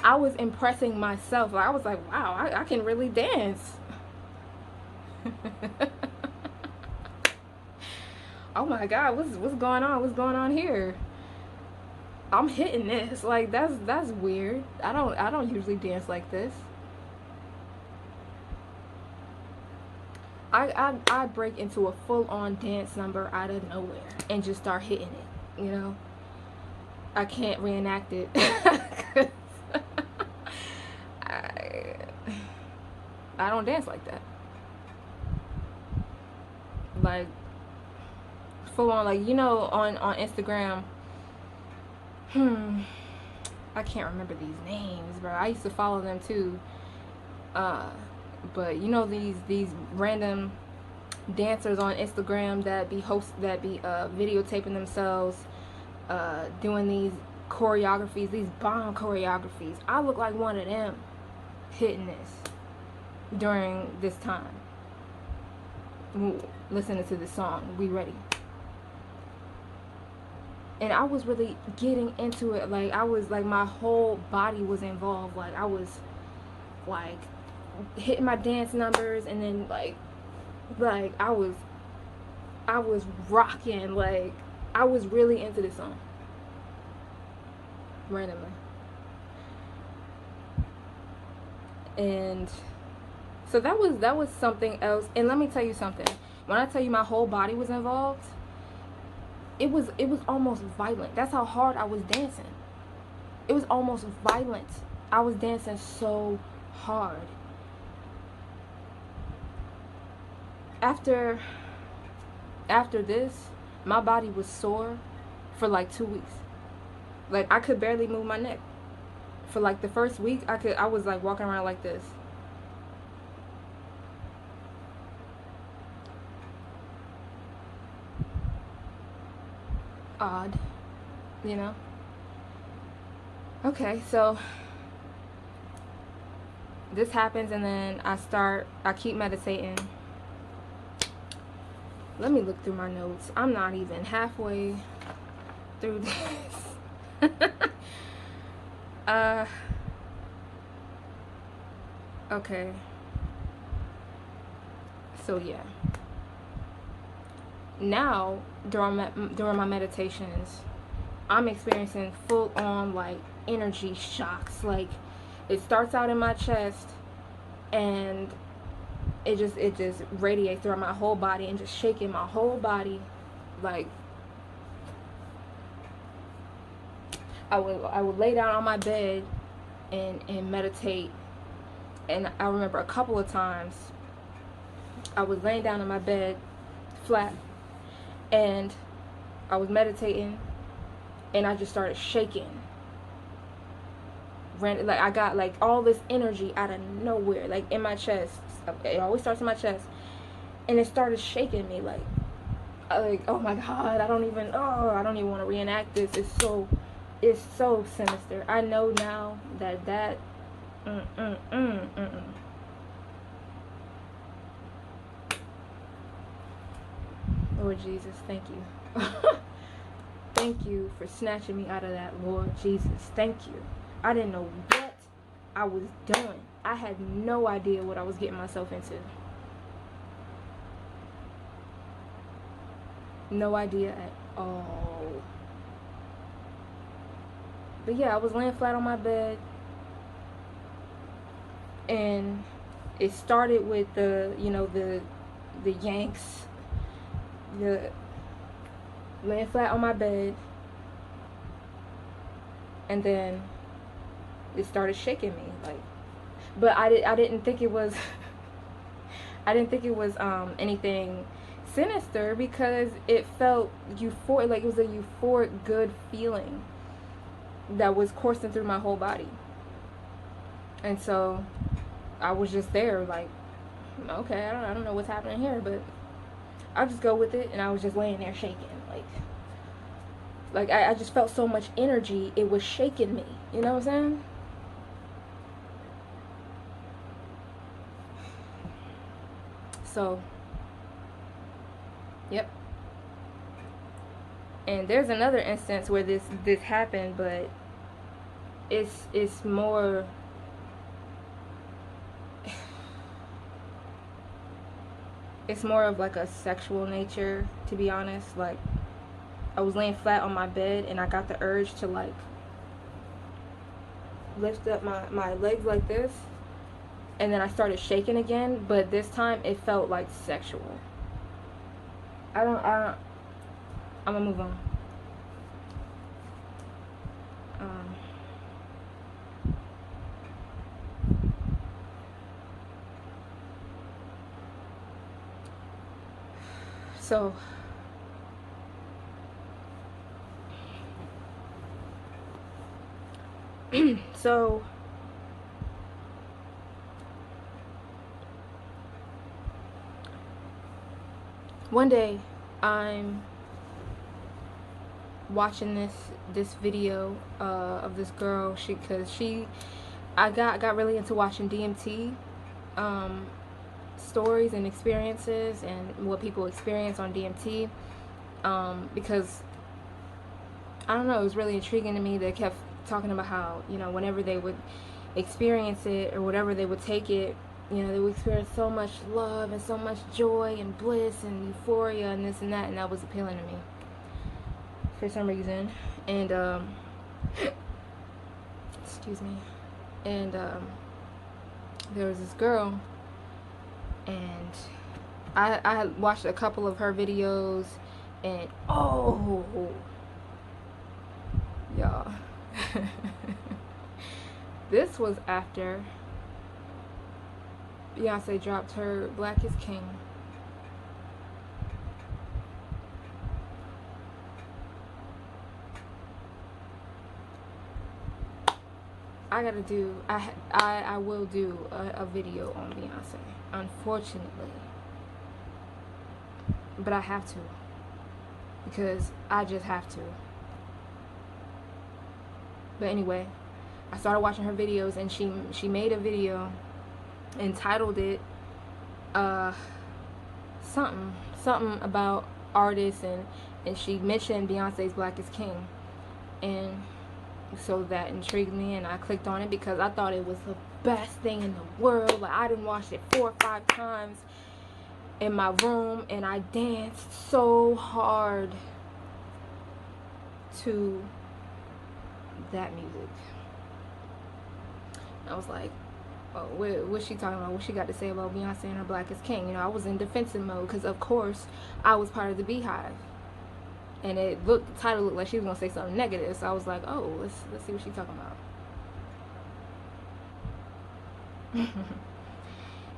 I was impressing myself. Like I was like, wow, I can really dance. Oh my God, what's going on? What's going on here? I'm hitting this. Like that's weird. I don't usually dance like this. I break into a full-on dance number out of nowhere and just start hitting it. I can't reenact it. I don't dance like that. Like full on, like on Instagram. I can't remember these names, bro. I used to follow them too. But these random dancers on Instagram that be videotaping themselves doing these choreographies, these bomb choreographies. I look like one of them hitting this during this time. Listening to this song, We Ready. And I was really getting into it. Like, I was like, my whole body was involved. Like, I was like hitting my dance numbers, and then like I was rocking. Like, I was really into this song randomly. And so that was something else. And let me tell you something. When I tell you my whole body was involved, it was almost violent. That's how hard I was dancing. It was almost violent. I was dancing so hard. After this, my body was sore for like 2 weeks. Like, I could barely move my neck. For like the first week, I was like walking around like this. Odd, you know? Okay, so this happens, and then I keep meditating. Let me look through my notes. I'm not even halfway through this. Okay. So yeah. Now, during my meditations, I'm experiencing full on like energy shocks. Like, it starts out in my chest, and it just radiates throughout my whole body and just shaking my whole body. Like, I would lay down on my bed and meditate. And I remember a couple of times I was laying down on my bed flat, and I was meditating, and I just started shaking. Like, I got like all this energy out of nowhere, like in my chest. It always starts in my chest, and it started shaking me. Like oh my God, I don't even want to reenact this. It's so sinister. I know now that Lord Jesus, thank you. Thank you for snatching me out of that, Lord Jesus. Thank you. I didn't know what I was doing. I had no idea what I was getting myself into. No idea at all. But yeah, I was laying flat on my bed, and it started with the yanks, the laying flat on my bed, and then it started shaking me, like, but I didn't think it was anything sinister, because it felt euphoric. Like, it was a euphoric good feeling that was coursing through my whole body. And so I was just there, like, okay, I don't know what's happening here, but I'll just go with it. And I was just laying there shaking, like I just felt so much energy, it was shaking me, you know what I'm saying? So, yep. And there's another instance where this happened, but it's more, it's more of like a sexual nature, to be honest. Like, I was laying flat on my bed, and I got the urge to like lift up my legs like this, and then I started shaking again, but this time it felt like sexual. I'm gonna move on. So so one day I'm watching this video of this girl. I got really into watching DMT stories and experiences, and what people experience on DMT, because I don't know, it was really intriguing to me. They kept talking about how, you know, whenever they would experience it or whatever they would take it, you know, they would experience so much love and so much joy and bliss and euphoria and this and that was appealing to me for some reason. And excuse me. And there was this girl, and I had watched a couple of her videos, and oh, y'all, this was after Beyonce dropped her Black is King. I will do a video on Beyonce, unfortunately, but I have to, because I just have to. But anyway, I started watching her videos, and she made a video, entitled it something about artists, and she mentioned Beyonce's Black is King, and so that intrigued me, and I clicked on it because I thought it was the best thing in the world. Like, I done watched it 4 or 5 times in my room, and I danced so hard to that music. I was like, oh, what's she talking about? What she got to say about Beyonce and her Black is King? You know, I was in defensive mode because, of course, I was part of the Beehive. And the title looked like she was going to say something negative. So I was like, oh, let's see what she's talking about.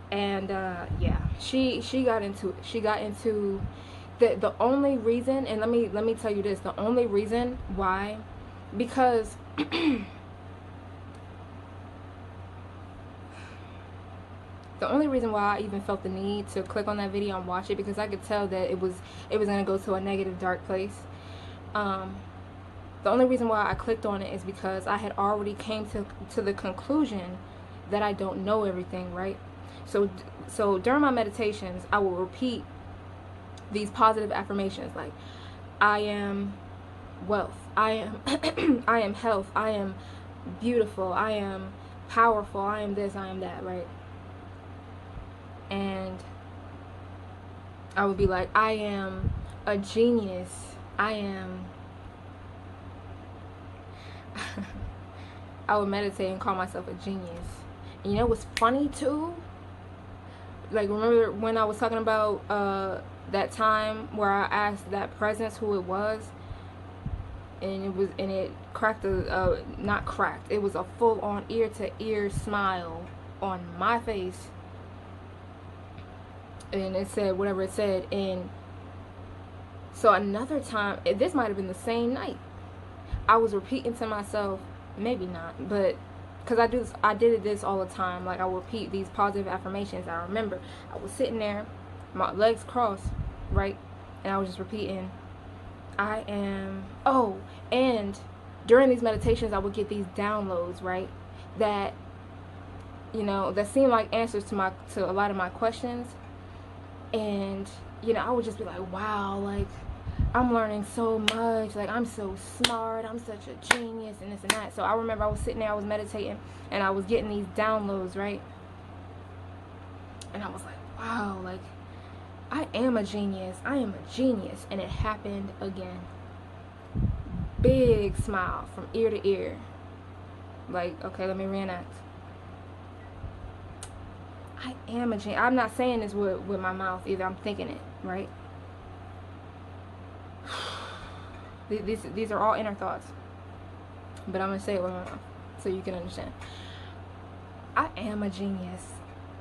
And, yeah, she got into it. She got into the only reason, and let me tell you this, the only reason why, because the only reason why I even felt the need to click on that video and watch it, because I could tell that it was going to go to a negative, dark place. The only reason why I clicked on it is because I had already came to the conclusion that I don't know everything, right? So during my meditations, I will repeat these positive affirmations like, I am wealth, I am I am health, I am beautiful, I am powerful, I am this, I am that, right? And I would be like, I am a genius, I would meditate and call myself a genius. And you know what's funny too? Like, remember when I was talking about that time where I asked that presence who it was, and it cracked not cracked, it was a full-on ear-to-ear smile on my face, and it said whatever it said. And so another time, this might have been the same night, I was repeating to myself, maybe not, but because I did this all the time. Like, I would repeat these positive affirmations. I remember I was sitting there, my legs crossed, right, and I was just repeating, I am, oh, and during these meditations I would get these downloads, right, that, you know, that seemed like answers to a lot of my questions. And, you know, I would just be like, wow, like, I'm learning so much, like, I'm so smart, I'm such a genius, and this and that. So I remember I was sitting there, I was meditating, and I was getting these downloads, right? And I was like, wow, like, I am a genius, I am a genius. And it happened again. Big smile from ear to ear. Like, okay, let me reenact. I am a genius. I'm not saying this with my mouth either, I'm thinking it, right? These are all inner thoughts, but I'm going to say it with my mouth so you can understand. I am a genius.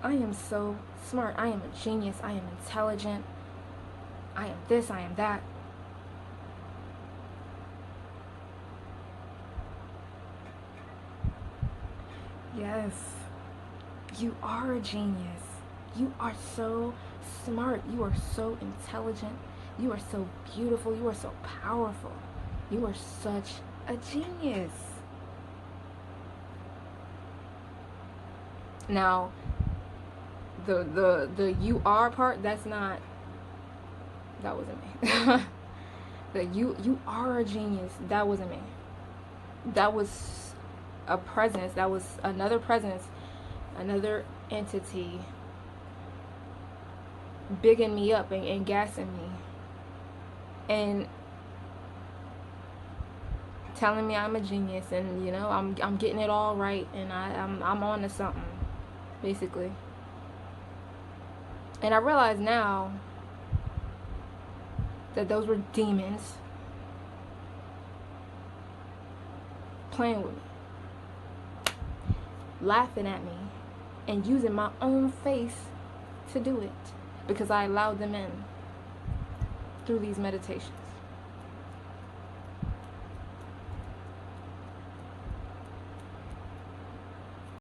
I am so smart. I am a genius. I am intelligent. I am this. I am that. Yes, you are a genius. You are so smart. You are so intelligent. You are so beautiful. You are so powerful. You are such a genius. Now, the you are part, that wasn't me. That you are a genius. That wasn't me. That was a presence. That was another presence, another entity bigging me up and gassing me and telling me I'm a genius, and you know I'm getting it all right, and I'm on to something, basically. And I realize now that those were demons playing with me, laughing at me, and using my own face to do it, because I allowed them in through these meditations.